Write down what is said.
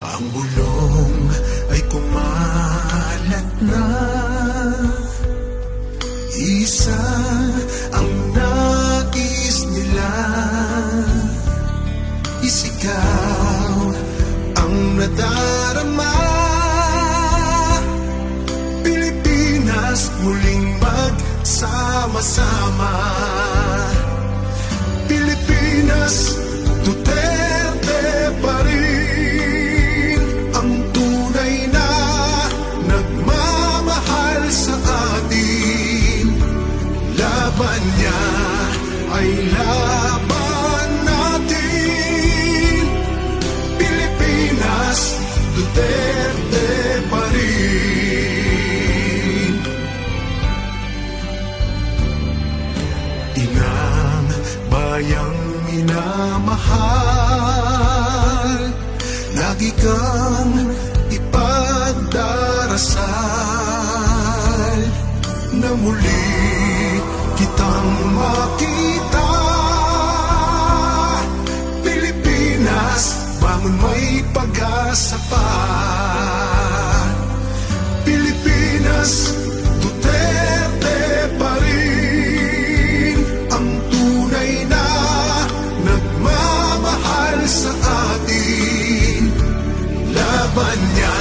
Ang bulong ay kumalat na, isa ang nais nila, isigaw ang nadarama. Pilipinas muling magsama-sama. Pilipinas, Duterte pa rin ang tunay na nagmamahal sa atin. Laban niya ay laban natin. Pilipinas, Duterte pa rin. Inang bayang minamahal, lagi kang ipagdarasal na muli kitang makita. Pilipinas, bangon, may pag-asa pa. Pilipinas, Duterte pa rin ang tunay na nagmamahal sa atin. Laban niya